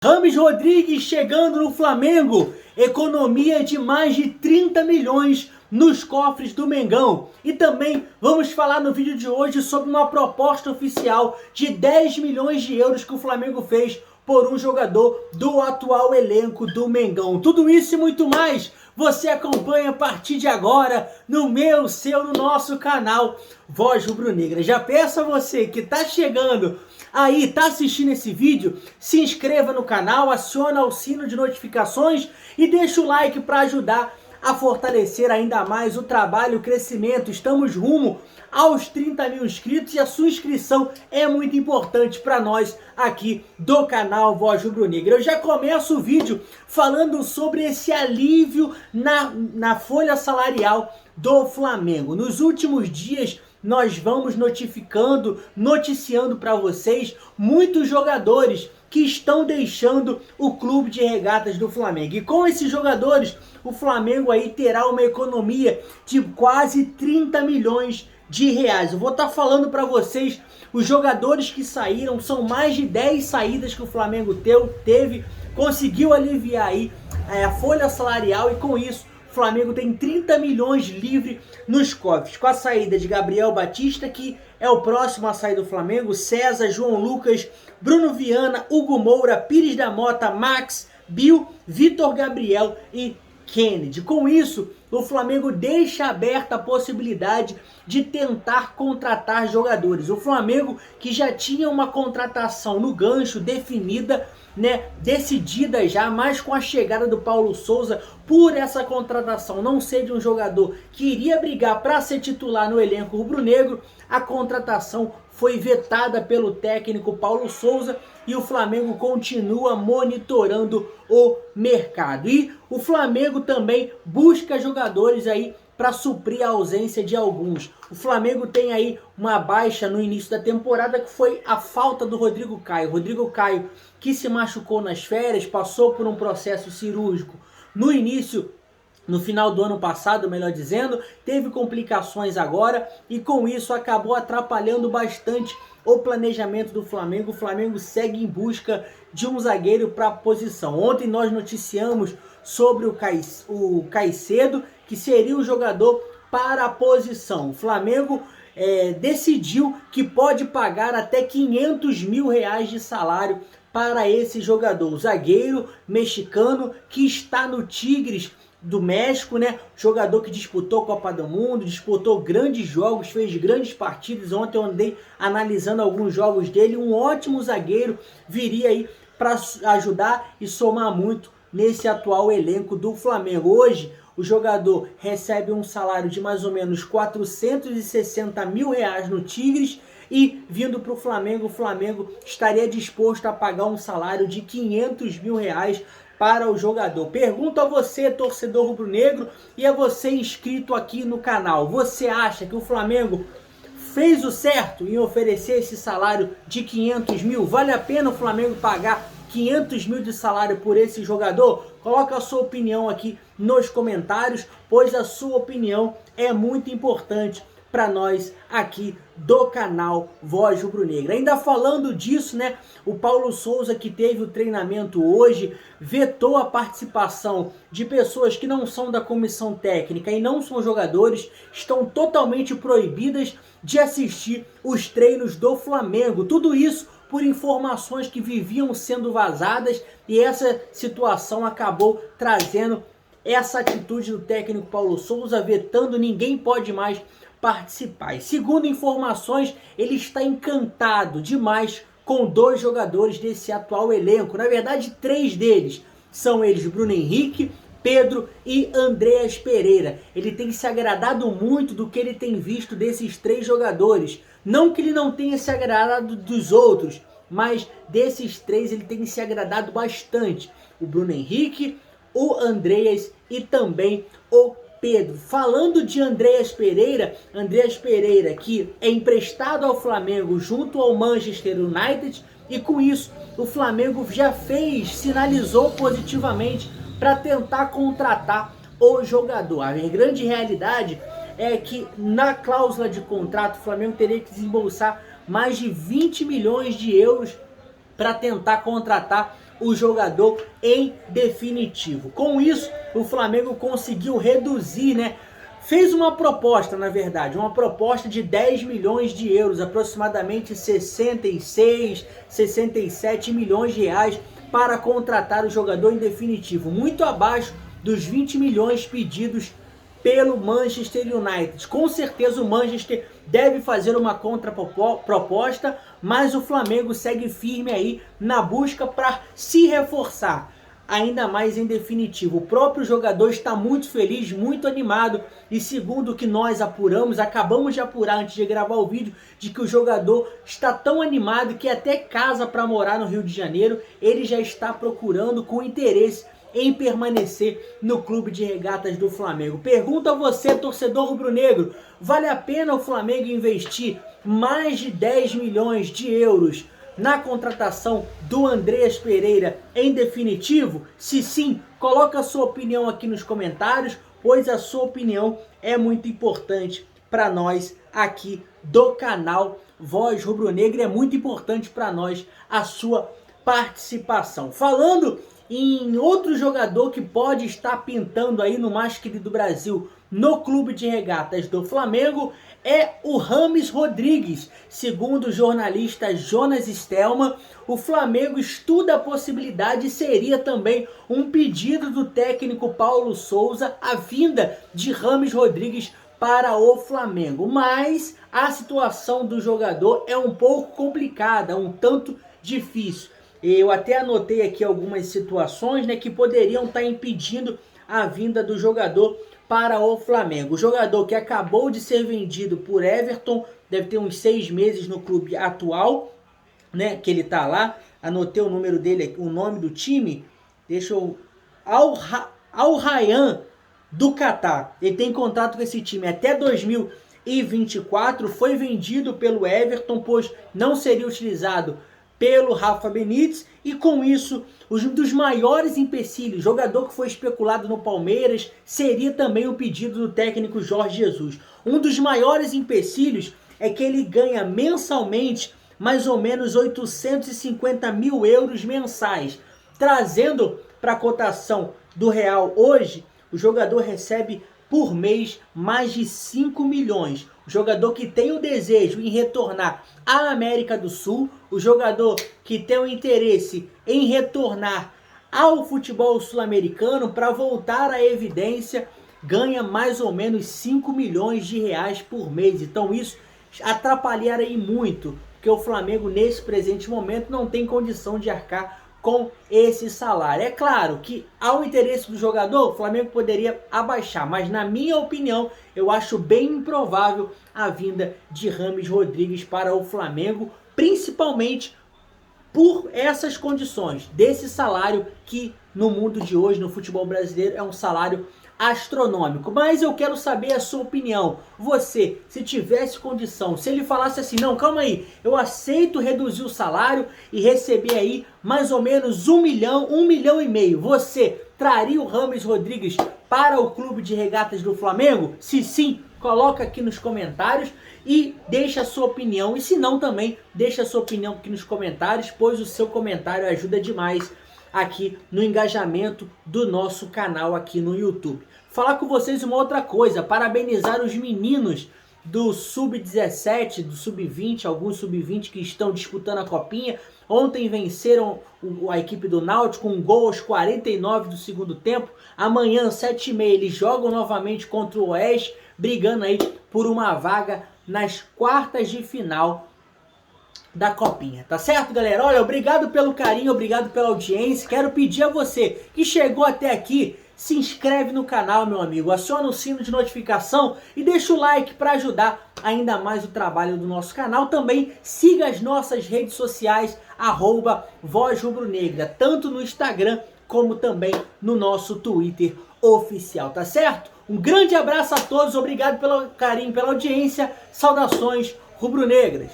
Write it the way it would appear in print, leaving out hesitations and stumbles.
Rames Rodrigues chegando no Flamengo, economia de mais de 30 milhões nos cofres do Mengão. E também vamos falar no vídeo de hoje sobre uma proposta oficial de 10 milhões de euros que o Flamengo fez por um jogador do atual elenco do Mengão. Tudo isso e muito mais você acompanha a partir de agora no no nosso canal Voz Rubro-Negra. Já peço a você que está chegando aí, tá assistindo esse vídeo, se inscreva no canal, aciona o sino de notificações e deixa o like para ajudar a fortalecer ainda mais o trabalho e o crescimento. Estamos rumo aos 30 mil inscritos e a sua inscrição é muito importante para nós aqui do canal Voz Rubro-Negra. Eu já começo o vídeo falando sobre esse alívio na folha salarial do Flamengo. Nos últimos dias nós vamos noticiando para vocês muitos jogadores que estão deixando o clube de regatas do Flamengo. E com esses jogadores, o Flamengo aí terá uma economia de quase 30 milhões de reais. Eu vou estar falando para vocês os jogadores que saíram, são mais de 10 saídas que o Flamengo teve, conseguiu aliviar aí a folha salarial e com isso o Flamengo tem 30 milhões livre nos cofres, com a saída de Gabriel Batista, que é o próximo a sair do Flamengo, César, João Lucas, Bruno Viana, Hugo Moura, Pires da Mota, Max, Bill, Vitor Gabriel e Kennedy. Com isso, o Flamengo deixa aberta a possibilidade de tentar contratar jogadores. O Flamengo, que já tinha uma contratação no gancho definida, decidida já, mas com a chegada do Paulo Souza, por essa contratação não ser de um jogador que iria brigar para ser titular no elenco rubro-negro, a contratação foi vetada pelo técnico Paulo Souza e o Flamengo continua monitorando o mercado. E o Flamengo também busca jogadores aí para suprir a ausência de alguns. O Flamengo tem aí uma baixa no início da temporada, que foi a falta do Rodrigo Caio. Rodrigo Caio, que se machucou nas férias, passou por um processo cirúrgico no final do ano passado, melhor dizendo, teve complicações agora e com isso acabou atrapalhando bastante o planejamento do Flamengo. O Flamengo segue em busca de um zagueiro para a posição. Ontem nós noticiamos sobre o Caicedo, que seria o jogador para a posição. O Flamengo decidiu que pode pagar até 500 mil reais de salário para esse jogador, o zagueiro mexicano que está no Tigres do México, jogador que disputou a Copa do Mundo, disputou grandes jogos, fez grandes partidas. Ontem eu andei analisando alguns jogos dele. Um ótimo zagueiro, viria aí para ajudar e somar muito nesse atual elenco do Flamengo. Hoje o jogador recebe um salário de mais ou menos 460 mil reais no Tigres e vindo para o Flamengo estaria disposto a pagar um salário de 500 mil reais para o jogador. Pergunto a você, torcedor rubro-negro, e a você inscrito aqui no canal. Você acha que o Flamengo fez o certo em oferecer esse salário de 500 mil? Vale a pena o Flamengo pagar 500 mil de salário por esse jogador? Coloca a sua opinião aqui nos comentários, pois a sua opinião é muito importante para nós aqui do canal Voz Rubro-Negra. Ainda falando disso, o Paulo Souza, que teve o treinamento hoje, vetou a participação de pessoas que não são da comissão técnica e não são jogadores, estão totalmente proibidas de assistir os treinos do Flamengo. Tudo isso por informações que viviam sendo vazadas, e essa situação acabou trazendo essa atitude do técnico Paulo Souza, vetando. Ninguém pode mais participar. E segundo informações, ele está encantado demais com 2 jogadores desse atual elenco. Na verdade, 3 deles. São eles Bruno Henrique, Pedro e Andreas Pereira. Ele tem se agradado muito do que ele tem visto desses 3 jogadores. Não que ele não tenha se agradado dos outros, mas desses 3 ele tem se agradado bastante. O Bruno Henrique, o Andreas e também o Pedro. Falando de Andreas Pereira que é emprestado ao Flamengo junto ao Manchester United, e com isso o Flamengo já sinalizou positivamente para tentar contratar o jogador. A grande realidade é que na cláusula de contrato o Flamengo teria que desembolsar mais de 20 milhões de euros para tentar contratar o jogador em definitivo. Com isso, o Flamengo conseguiu reduzir, né? Fez uma proposta, na verdade, uma proposta de 10 milhões de euros, aproximadamente 66, 67 milhões de reais para contratar o jogador em definitivo, muito abaixo dos 20 milhões pedidos pelo Manchester United. Com certeza o Manchester deve fazer uma contraproposta, mas o Flamengo segue firme aí na busca para se reforçar ainda mais em definitivo. O próprio jogador está muito feliz, muito animado, e segundo o que nós apuramos, acabamos de apurar antes de gravar o vídeo, de que o jogador está tão animado que até casa para morar no Rio de Janeiro, ele já está procurando com interesse em permanecer no Clube de Regatas do Flamengo. Pergunto a você, torcedor rubro-negro, vale a pena o Flamengo investir mais de 10 milhões de euros na contratação do Andreas Pereira em definitivo? Se sim, coloca a sua opinião aqui nos comentários, pois a sua opinião é muito importante para nós aqui do canal Voz Rubro-Negra, é muito importante para nós a sua participação. Falando em outro jogador que pode estar pintando aí no mais querido Brasil, no Clube de Regatas do Flamengo, é o Rames Rodrigues. Segundo o jornalista Jonas Stelman, o Flamengo estuda a possibilidade, e seria também um pedido do técnico Paulo Souza, a vinda de Rames Rodrigues para o Flamengo. Mas a situação do jogador é um pouco complicada, um tanto difícil. Eu até anotei aqui algumas situações, né, que poderiam estar impedindo a vinda do jogador para o Flamengo. O jogador que acabou de ser vendido por Everton, deve ter uns 6 meses no clube atual, né, que ele tá lá. Anotei o número dele, o nome do time. Deixa eu... Al Rayyan do Catar. Ele tem contrato com esse time até 2024. Foi vendido pelo Everton, pois não seria utilizado pelo Rafa Benítez, e com isso, um dos maiores empecilhos, jogador que foi especulado no Palmeiras, seria também o pedido do técnico Jorge Jesus. Um dos maiores empecilhos é que ele ganha mensalmente mais ou menos 850 mil euros mensais. Trazendo para a cotação do real hoje, o jogador recebe por mês mais de 5 milhões. O jogador que tem o desejo em retornar à América do Sul, o jogador que tem o interesse em retornar ao futebol sul-americano para voltar à evidência, ganha mais ou menos 5 milhões de reais por mês. Então isso atrapalharia muito, porque o Flamengo nesse presente momento não tem condição de arcar com esse salário. É claro que ao interesse do jogador, o Flamengo poderia abaixar, mas na minha opinião, eu acho bem improvável a vinda de Rames Rodrigues para o Flamengo, principalmente por essas condições, desse salário que no mundo de hoje, no futebol brasileiro, é um salário astronômico. Mas eu quero saber a sua opinião. Você, se tivesse condição, se ele falasse assim, não, calma aí, eu aceito reduzir o salário e receber aí mais ou menos 1 milhão e meio, você traria o Rames Rodrigues para o Clube de Regatas do Flamengo? Se sim, coloca aqui nos comentários e deixa a sua opinião. E se não, também deixa a sua opinião aqui nos comentários, pois o seu comentário ajuda demais aqui no engajamento do nosso canal aqui no YouTube. Falar com vocês uma outra coisa, parabenizar os meninos do Sub-17, do Sub-20, alguns Sub-20 que estão disputando a copinha. Ontem venceram a equipe do Náutico com um gol aos 49 do segundo tempo. Amanhã, 7h30, eles jogam novamente contra o Oeste, brigando aí por uma vaga nas quartas de final da copinha, tá certo, galera? Olha, obrigado pelo carinho, obrigado pela audiência. Quero pedir a você que chegou até aqui, se inscreve no canal, meu amigo, aciona o sino de notificação e deixa o like para ajudar ainda mais o trabalho do nosso canal. Também siga as nossas redes sociais, @Voz Rubro-Negra, tanto no Instagram como também no nosso Twitter oficial, tá certo? Um grande abraço a todos, obrigado pelo carinho, pela audiência, saudações rubro-negras.